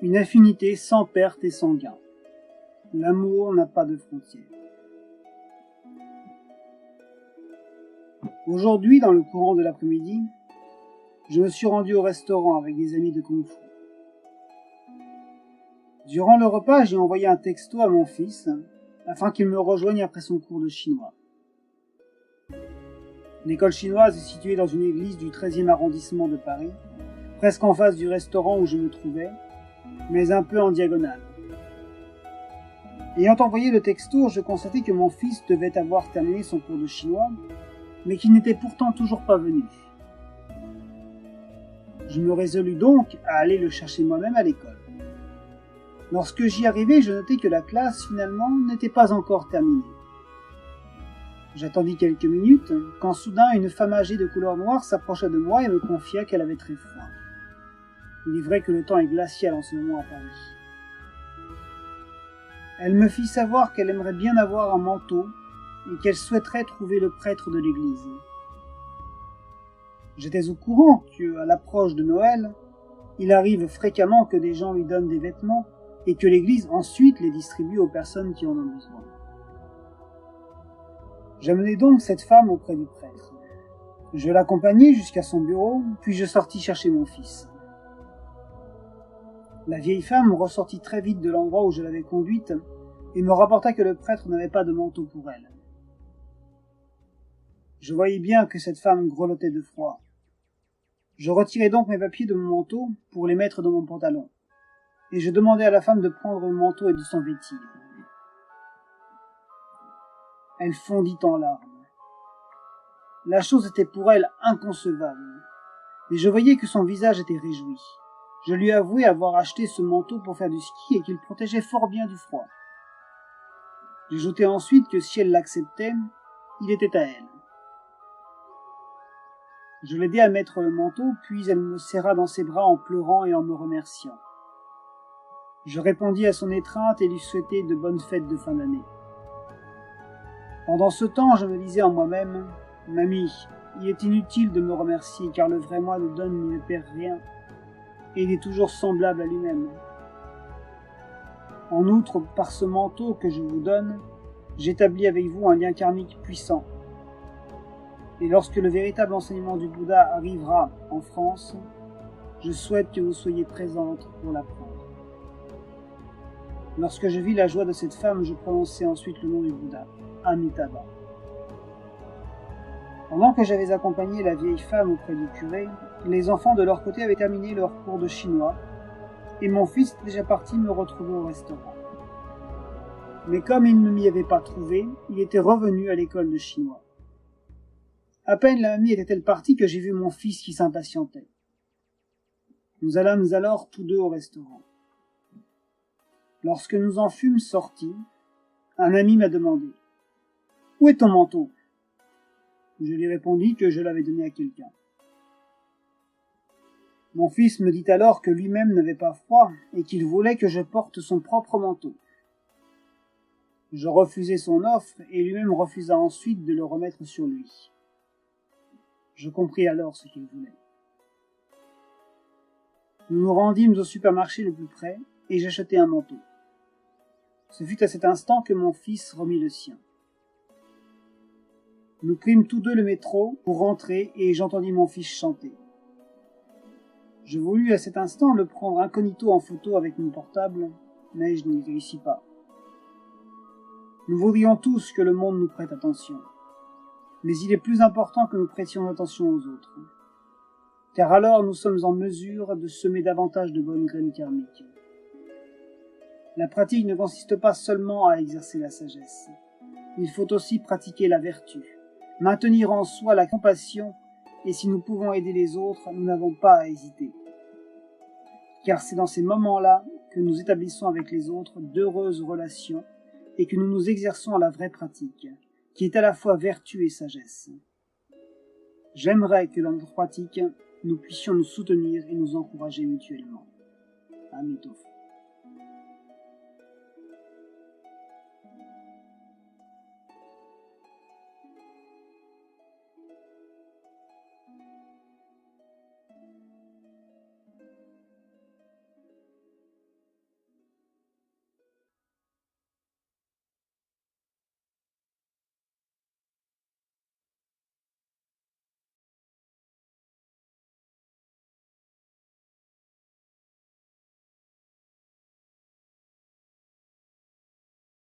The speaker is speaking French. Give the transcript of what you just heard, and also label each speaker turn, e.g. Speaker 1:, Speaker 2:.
Speaker 1: Une affinité sans perte et sans gain. L'amour n'a pas de frontières. Aujourd'hui, dans le courant de l'après-midi, je me suis rendu au restaurant avec des amis de Kung Fu. Durant le repas, j'ai envoyé un texto à mon fils afin qu'il me rejoigne après son cours de chinois. L'école chinoise est située dans une église du 13e arrondissement de Paris, presque en face du restaurant où je me trouvais, mais un peu en diagonale. Ayant envoyé le texto, je constatais que mon fils devait avoir terminé son cours de chinois, mais qu'il n'était pourtant toujours pas venu. Je me résolus donc à aller le chercher moi-même à l'école. Lorsque j'y arrivai, je notai que la classe, finalement, n'était pas encore terminée. J'attendis quelques minutes, quand soudain une femme âgée de couleur noire s'approcha de moi et me confia qu'elle avait très froid. Il est vrai que le temps est glacial en ce moment à Paris. Elle me fit savoir qu'elle aimerait bien avoir un manteau et qu'elle souhaiterait trouver le prêtre de l'église. J'étais au courant qu'à l'approche de Noël, il arrive fréquemment que des gens lui donnent des vêtements et que l'église ensuite les distribue aux personnes qui en ont besoin. J'amenai donc cette femme auprès du prêtre. Je l'accompagnai jusqu'à son bureau, puis je sortis chercher mon fils. La vieille femme ressortit très vite de l'endroit où je l'avais conduite et me rapporta que le prêtre n'avait pas de manteau pour elle. Je voyais bien que cette femme grelottait de froid. Je retirai donc mes papiers de mon manteau pour les mettre dans mon pantalon, et je demandai à la femme de prendre mon manteau et de s'en vêtir. Elle fondit en larmes. La chose était pour elle inconcevable, mais je voyais que son visage était réjoui. Je lui avouai avoir acheté ce manteau pour faire du ski et qu'il protégeait fort bien du froid. J'ajoutai ensuite que si elle l'acceptait, il était à elle. Je l'aidai à mettre le manteau, puis elle me serra dans ses bras en pleurant et en me remerciant. Je répondis à son étreinte et lui souhaitai de bonnes fêtes de fin d'année. Pendant ce temps, je me disais en moi-même, « Mamie, il est inutile de me remercier car le vrai moi ne donne ni ne perd rien, et il est toujours semblable à lui-même. En outre, par ce manteau que je vous donne, j'établis avec vous un lien karmique puissant. Et lorsque le véritable enseignement du Bouddha arrivera en France, je souhaite que vous soyez présente pour l'apprendre. » Lorsque je vis la joie de cette femme, je prononçai ensuite le nom du Bouddha, Amitabha. Pendant que j'avais accompagné la vieille femme auprès du curé, les enfants de leur côté avaient terminé leur cours de chinois, et mon fils était déjà parti me retrouver au restaurant. Mais comme il ne m'y avait pas trouvé, il était revenu à l'école de chinois. À peine la mamie était-elle partie que j'ai vu mon fils qui s'impatientait. Nous allâmes alors tous deux au restaurant. Lorsque nous en fûmes sortis, un ami m'a demandé « Où est ton manteau ?» Je lui répondis que je l'avais donné à quelqu'un. Mon fils me dit alors que lui-même n'avait pas froid et qu'il voulait que je porte son propre manteau. Je refusai son offre et lui-même refusa ensuite de le remettre sur lui. Je compris alors ce qu'il voulait. Nous nous rendîmes au supermarché le plus près et j'achetai un manteau. Ce fut à cet instant que mon fils remit le sien. Nous prîmes tous deux le métro pour rentrer et j'entendis mon fils chanter. Je voulus à cet instant le prendre incognito en photo avec mon portable, mais je n'y réussis pas. Nous voudrions tous que le monde nous prête attention, mais il est plus important que nous prêtions attention aux autres, car alors nous sommes en mesure de semer davantage de bonnes graines karmiques. La pratique ne consiste pas seulement à exercer la sagesse, il faut aussi pratiquer la vertu, maintenir en soi la compassion, et si nous pouvons aider les autres, nous n'avons pas à hésiter. Car c'est dans ces moments-là que nous établissons avec les autres d'heureuses relations et que nous nous exerçons à la vraie pratique, qui est à la fois vertu et sagesse. J'aimerais que dans notre pratique, nous puissions nous soutenir et nous encourager mutuellement. Amitofo.